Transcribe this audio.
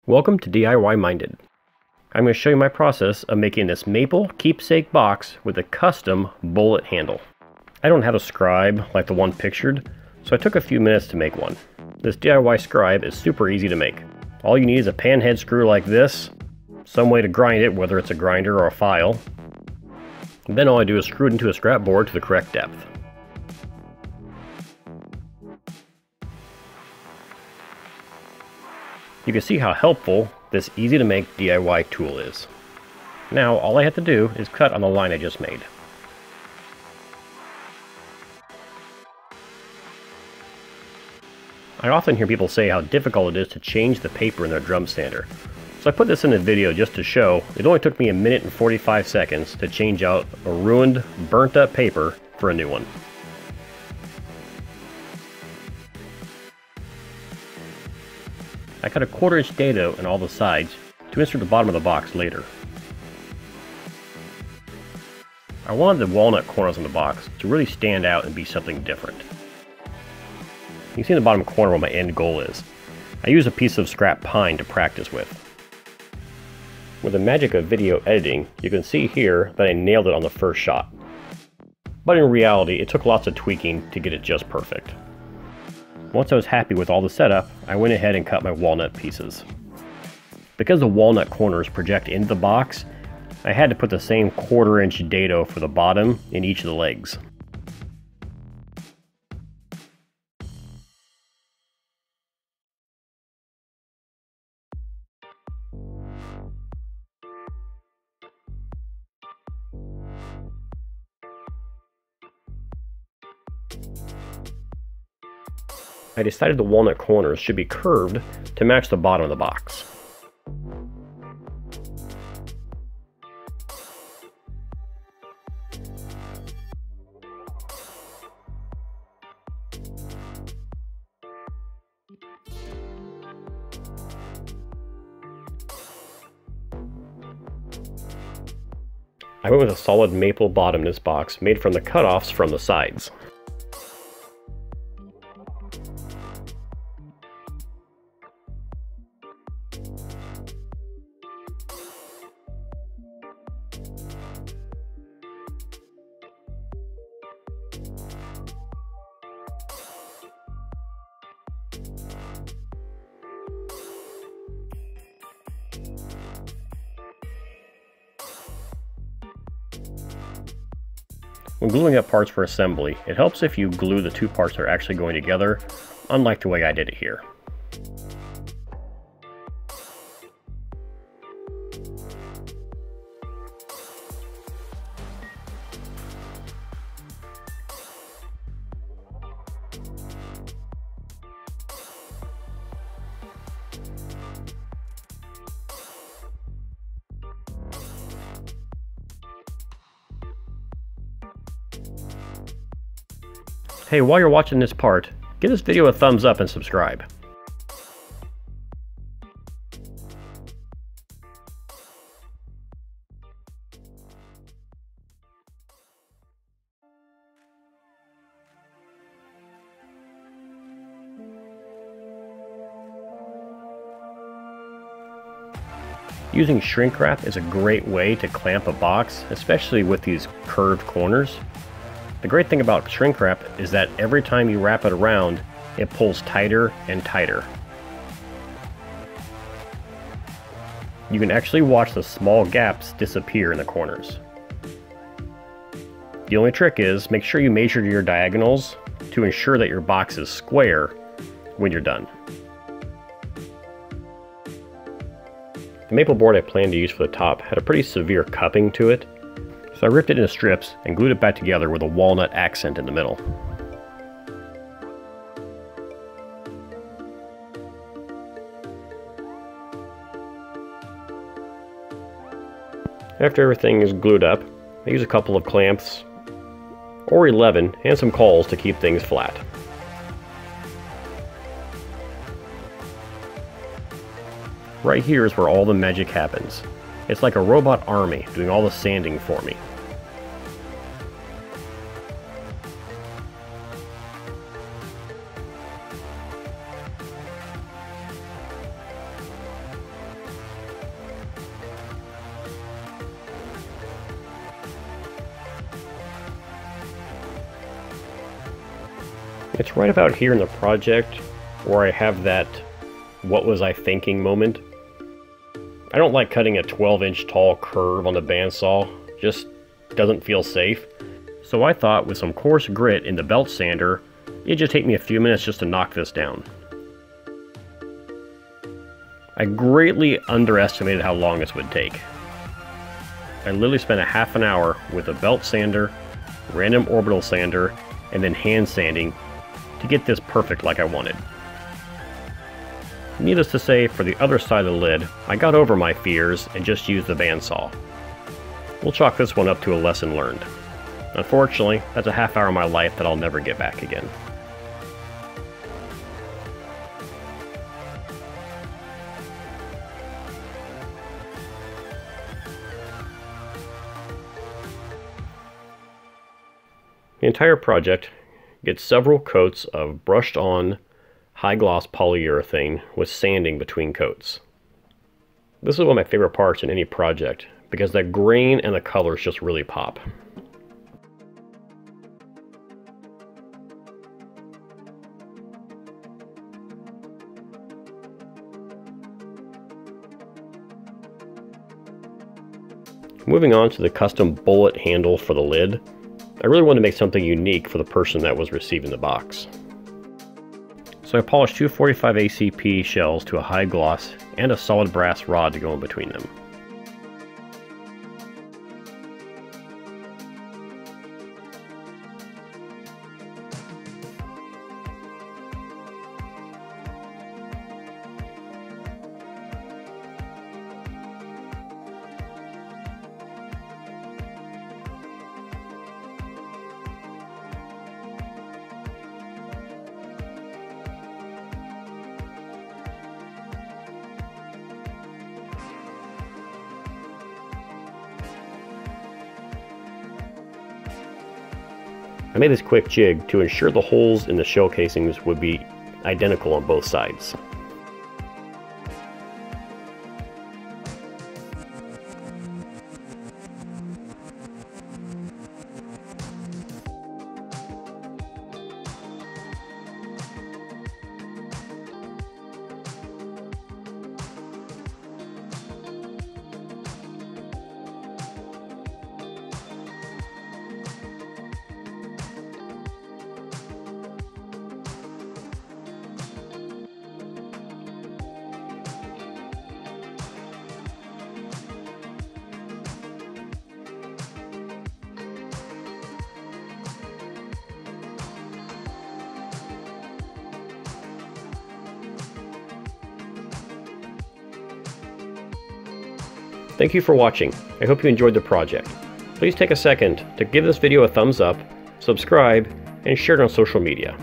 Welcome to DIY Minded. I'm going to show you my process of making this maple keepsake box with a custom bullet handle. I don't have a scribe like the one pictured, so I took a few minutes to make one. This DIY scribe is super easy to make. All you need is a pan head screw like this, some way to grind it, whether it's a grinder or a file. And then all I do is screw it into a scrap board to the correct depth. You can see how helpful this easy to make DIY tool is. Now all I have to do is cut on the line I just made. I often hear people say how difficult it is to change the paper in their drum sander. So I put this in a video just to show it only took me a minute and 45 seconds to change out a ruined, burnt up paper for a new one. I cut a 1/4 inch dado in all the sides to insert the bottom of the box later. I wanted the walnut corners on the box to really stand out and be something different. You can see in the bottom corner what my end goal is. I use a piece of scrap pine to practice with. With the magic of video editing, you can see here that I nailed it on the first shot. But in reality, it took lots of tweaking to get it just perfect. Once I was happy with all the setup, I went ahead and cut my walnut pieces. Because the walnut corners project into the box, I had to put the same 1/4 inch dado for the bottom in each of the legs. I decided the walnut corners should be curved to match the bottom of the box. I went with a solid maple bottom in this box made from the cutoffs from the sides. When gluing up parts for assembly, it helps if you glue the two parts that are actually going together, unlike the way I did it here. Hey, while you're watching this part, give this video a thumbs up and subscribe. Using shrink wrap is a great way to clamp a box, especially with these curved corners. The great thing about shrink wrap is that every time you wrap it around, it pulls tighter and tighter. You can actually watch the small gaps disappear in the corners. The only trick is make sure you measure your diagonals to ensure that your box is square when you're done. The maple board I planned to use for the top had a pretty severe cupping to it, so I ripped it into strips and glued it back together with a walnut accent in the middle. After everything is glued up, I use a couple of clamps, or 11, and some cauls to keep things flat. Right here is where all the magic happens. It's like a robot army doing all the sanding for me. It's right about here in the project where I have that "what was I thinking" moment. I don't like cutting a 12-inch tall curve on the bandsaw, just doesn't feel safe. So I thought with some coarse grit in the belt sander, it'd just take me a few minutes just to knock this down. I greatly underestimated how long this would take. I literally spent a half an hour with a belt sander, random orbital sander, and then hand sanding to get this perfect like I wanted. Needless to say, for the other side of the lid, I got over my fears and just used the bandsaw. We'll chalk this one up to a lesson learned. Unfortunately, that's a half hour of my life that I'll never get back again. The entire project gets several coats of brushed on high gloss polyurethane with sanding between coats. This is one of my favorite parts in any project because the grain and the colors just really pop. Moving on to the custom bullet handle for the lid, I really wanted to make something unique for the person that was receiving the box. So I polished two 45 ACP shells to a high gloss and a solid brass rod to go in between them. I made this quick jig to ensure the holes in the shell casings would be identical on both sides. Thank you for watching. I hope you enjoyed the project. Please take a second to give this video a thumbs up, subscribe, and share it on social media.